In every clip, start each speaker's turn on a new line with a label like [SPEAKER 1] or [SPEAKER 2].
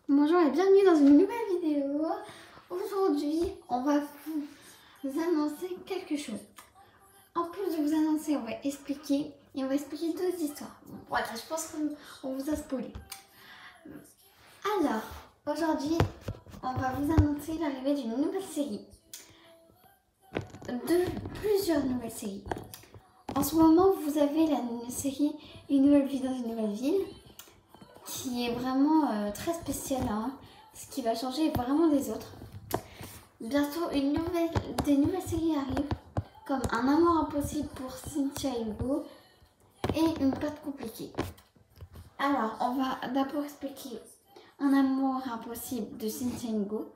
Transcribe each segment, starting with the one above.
[SPEAKER 1] Bonjour et bienvenue dans une nouvelle vidéo. Aujourd'hui, on va vous annoncer quelque chose. En plus de vous annoncer, on va expliquer deux histoires. Voilà, je pense qu'on vous a spoilé. Alors, aujourd'hui, on va vous annoncer l'arrivée d'une nouvelle série. De plusieurs nouvelles séries. En ce moment, vous avez la série Une nouvelle vie dans une nouvelle ville, qui est vraiment très spéciale, hein, ce qui va changer vraiment des autres. Bientôt, des nouvelles séries arrivent, comme Un amour impossible pour Cynthia et Hugo et Une pâte compliquée. Alors, on va d'abord expliquer Un amour impossible de Cynthia et Hugo.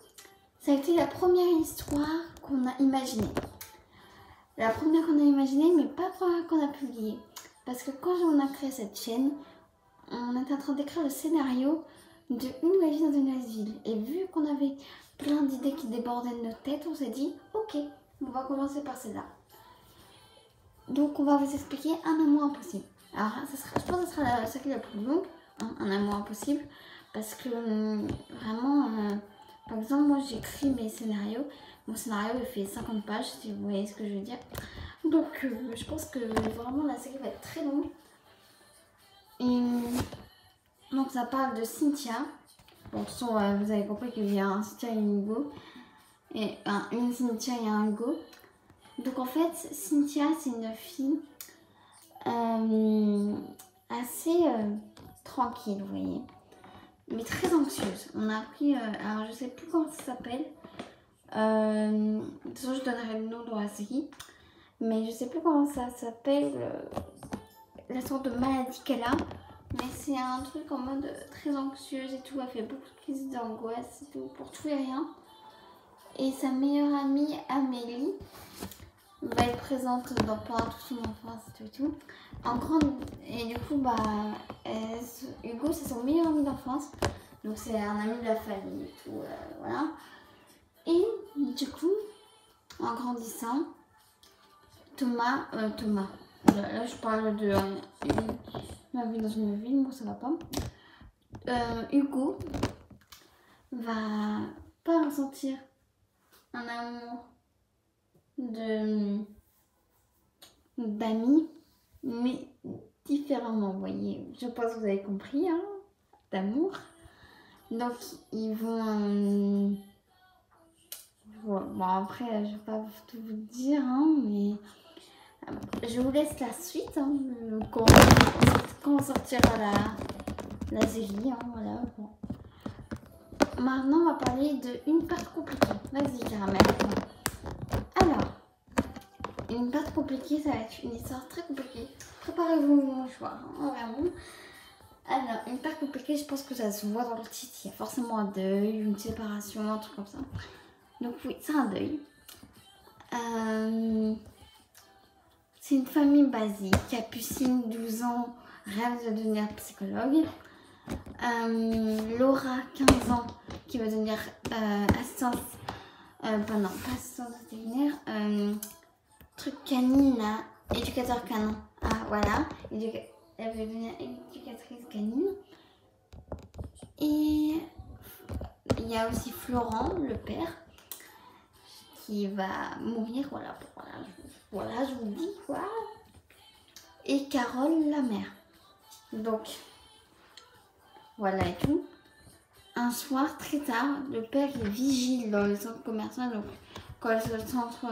[SPEAKER 1] Ça a été la première histoire qu'on a imaginée. La première qu'on a imaginée, mais pas la première qu'on a publiée. Parce que quand on a créé cette chaîne, on était en train d'écrire le scénario de Une nouvelle vie dans une nouvelle ville. Et vu qu'on avait plein d'idées qui débordaient de notre tête, on s'est dit ok, on va commencer par celle-là. Donc on va vous expliquer Un amour impossible. Alors je pense que ce sera celle la plus longue, hein, Un amour impossible, parce que vraiment, par exemple, moi j'écris mes scénarios. Mon scénario il fait 50 pages, si vous voyez ce que je veux dire. Donc je pense que vraiment la série va être très longue. Et donc ça parle de Cynthia. Bon, de toute façon, vous avez compris qu'il y a un Cynthia et une Hugo. Et une Cynthia et un Hugo. Donc en fait, Cynthia, c'est une fille assez tranquille, vous voyez. Mais très anxieuse. On a appris, alors je sais plus comment ça s'appelle. De toute façon, je donnerai le nom dans la série. Mais je sais plus comment ça s'appelle, la sorte de maladie qu'elle a. Mais c'est un truc en mode très anxieuse et tout. Elle fait beaucoup de crises d'angoisse et tout, pour tout et rien. Et sa meilleure amie, Amélie, va être présente pendant toute son enfance et tout. En grande... Et du coup, Hugo, c'est son meilleur ami d'enfance. Donc c'est un ami de la famille et tout, voilà. Et du coup, en grandissant, Thomas, là je parle de la vie dans une ville, moi ça va pas. Hugo va pas ressentir un amour d'amis, mais différemment, vous voyez. Je pense que vous avez compris, hein, d'amour. Donc ils vont... Bon après, je vais pas tout vous dire, hein, mais je vous laisse la suite, hein, quand on sortira la série, hein, voilà. Bon. Maintenant, on va parler de Une pâte compliquée. Vas-y, Caramel. Alors, Une pâte compliquée, ça va être une histoire très compliquée. Préparez-vous vos mouchoirs, hein, vraiment. Alors, Une pâte compliquée, je pense que ça se voit dans le titre. Il y a forcément un deuil, une séparation, un truc comme ça. Donc oui, c'est un deuil. C'est une famille basique. Capucine, 12 ans, rêve de devenir psychologue. Laura, 15 ans, qui va devenir assistante, pas assistante vétérinaire, truc canine là, éducateur canin. Ah voilà, elle veut devenir éducatrice canine. Et il y a aussi Florent, le père, qui va mourir, voilà, je vous dis quoi. Et Carole, la mère. Donc voilà et tout. Un soir, très tard, le père est vigile dans le centre commercial. Donc, quand le centre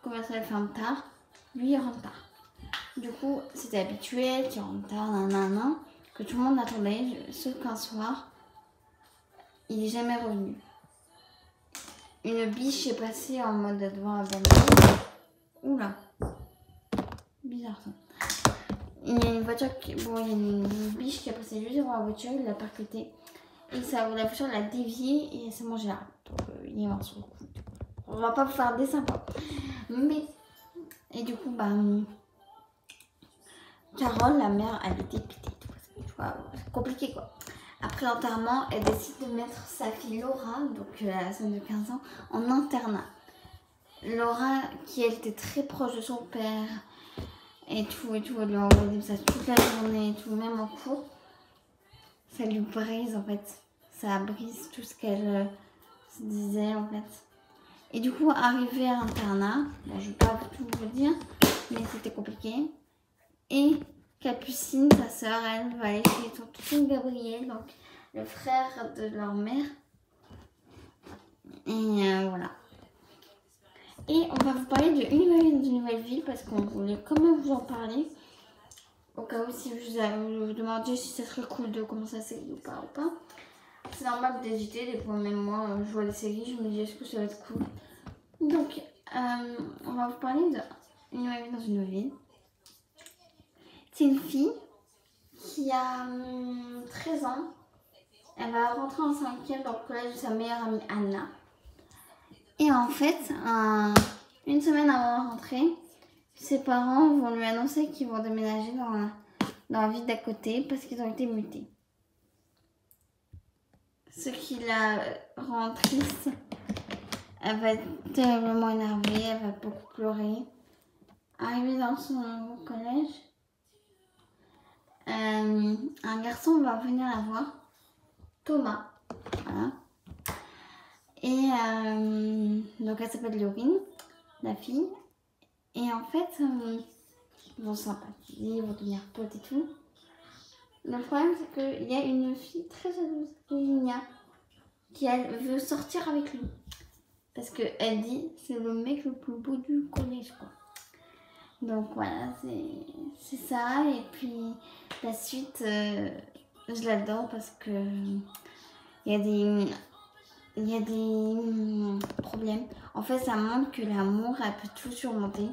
[SPEAKER 1] commercial ferme tard, lui, il rentre tard. Du coup, c'était habituel qu'il rentre tard, que tout le monde attendait. Sauf qu'un soir, il n'est jamais revenu. Une biche est passée en mode devant la bande. Oula. Bizarre ça. Il y a une voiture il y a une biche qui a passé juste devant la voiture, il l'a percuté. Et la voiture l'a dévié et elle s'est mangée là. Donc il est mort sur le coup. On va pas vous faire des sympas. Mais, et du coup, Carole, la mère, elle était pétée. C'est compliqué quoi. Après l'enterrement, elle décide de mettre sa fille Laura, donc la soeur de 15 ans, en internat. Laura, qui elle était très proche de son père et tout, elle lui a envoyé des messages toute la journée et tout, même en cours. Ça lui brise en fait ça brise tout ce qu'elle se disait en fait. Et du coup, arrivé à l'internat, bon, je vais pas tout vous dire, mais c'était compliqué. Et Capucine, sa sœur, elle va aller chez tonton Gabriel, donc le frère de leur mère. Et voilà. Et on va vous parler de Une nouvelle ville parce qu'on voulait quand même vous en parler. Au cas où si vous demandiez si ça serait cool de commencer la série ou pas. C'est normal d'hésiter, des fois même moi je vois des séries, je me dis est-ce que ça va être cool. Donc on va vous parler de Une nouvelle vie dans une nouvelle ville. C'est une fille qui a 13 ans. Elle va rentrer en 5e dans le collège de sa meilleure amie Anna. Et en fait, une semaine avant la rentrée, ses parents vont lui annoncer qu'ils vont déménager dans la ville d'à côté parce qu'ils ont été mutés. Ce qui la rend triste. Elle va être terriblement énervée, elle va beaucoup pleurer. Arrivée dans son nouveau collège, un garçon va venir la voir, Thomas. Voilà. Et donc elle s'appelle Laurine, la fille. Et en fait, ils vont sympathiser, ils vont devenir potes et tout. Le problème, c'est qu'il y a une fille très jalouse, Virginia, qui elle veut sortir avec lui. Parce qu'elle dit c'est le mec le plus beau du collège, quoi. Donc voilà, c'est ça. Et puis la suite, je l'adore parce que il y a des problèmes. En fait, ça montre que l'amour, elle peut tout surmonter.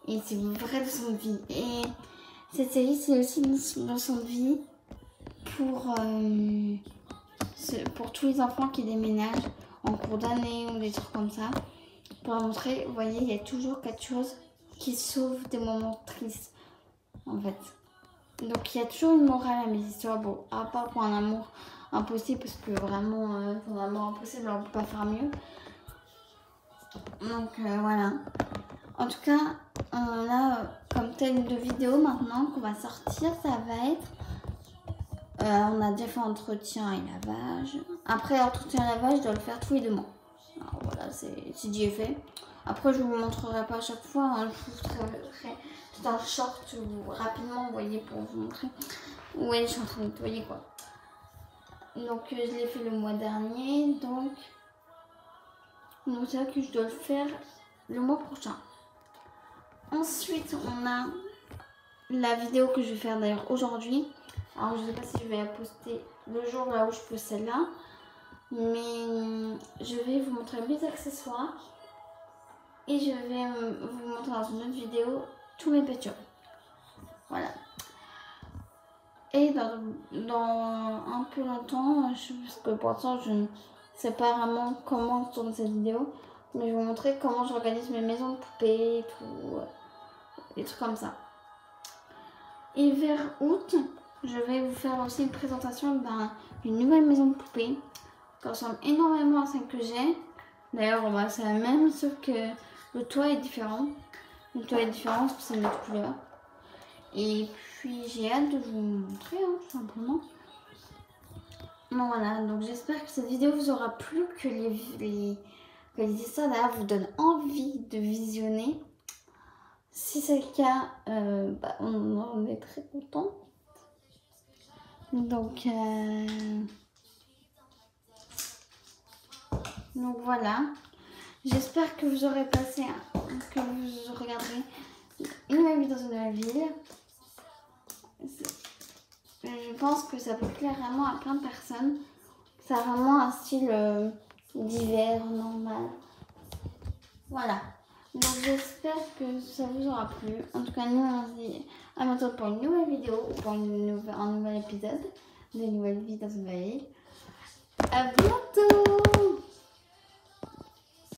[SPEAKER 1] Et c'est une vraie leçon de vie. Et cette série, c'est aussi une leçon de vie pour tous les enfants qui déménagent en cours d'année ou des trucs comme ça. Pour montrer, vous voyez, il y a toujours quelque chose qui sauve des moments tristes, en fait. Donc il y a toujours une morale à mes histoires, bon, à part pour un amour impossible, parce que vraiment, pour un amour impossible, on ne peut pas faire mieux. Donc voilà. En tout cas, on a comme thème de vidéo maintenant qu'on va sortir, ça va être... on a déjà fait entretien et lavage. Après, entretien et lavage, je dois le faire tous les 2 mois. Alors voilà, c'est dit et fait. Après, je vous montrerai pas à chaque fois. Hein, je vous ferai tout un short rapidement, vous voyez, pour vous montrer. Oui, je suis en train de nettoyer, quoi. Donc, je l'ai fait le mois dernier. Donc c'est vrai que je dois le faire le mois prochain. Ensuite, on a la vidéo que je vais faire d'ailleurs aujourd'hui. Alors, je ne sais pas si je vais la poster le jour là où je poste celle-là. Mais je vais vous montrer mes accessoires. Et je vais vous montrer dans une autre vidéo tous mes peintures. Voilà. Et dans un peu longtemps, parce que pour l'instant je ne sais pas vraiment comment tourner cette vidéo, mais je vais vous montrer comment j'organise mes maisons de poupées et tout, des trucs comme ça. Et vers août, je vais vous faire aussi une présentation d'une nouvelle maison de poupées qui ressemble énormément à celle que j'ai. D'ailleurs, c'est la même, sauf que le toit est différent. Le toit est différent parce que c'est une autre couleur. Et puis j'ai hâte de vous montrer, hein, tout simplement. Bon, voilà, donc j'espère que cette vidéo vous aura plu, que les histoires d'ailleurs vous donnent envie de visionner. Si c'est le cas, on en est très content. Donc voilà. J'espère que vous aurez passé, que vous regarderez Une nouvelle vie dans une nouvelle ville. Je pense que ça peut plaire vraiment à plein de personnes. Ça a vraiment un style d'hiver, normal. Voilà. Donc j'espère que ça vous aura plu. En tout cas, nous on se dit à bientôt pour une nouvelle vidéo ou pour un nouvel épisode de Une nouvelle vie dans une nouvelle ville. À bientôt!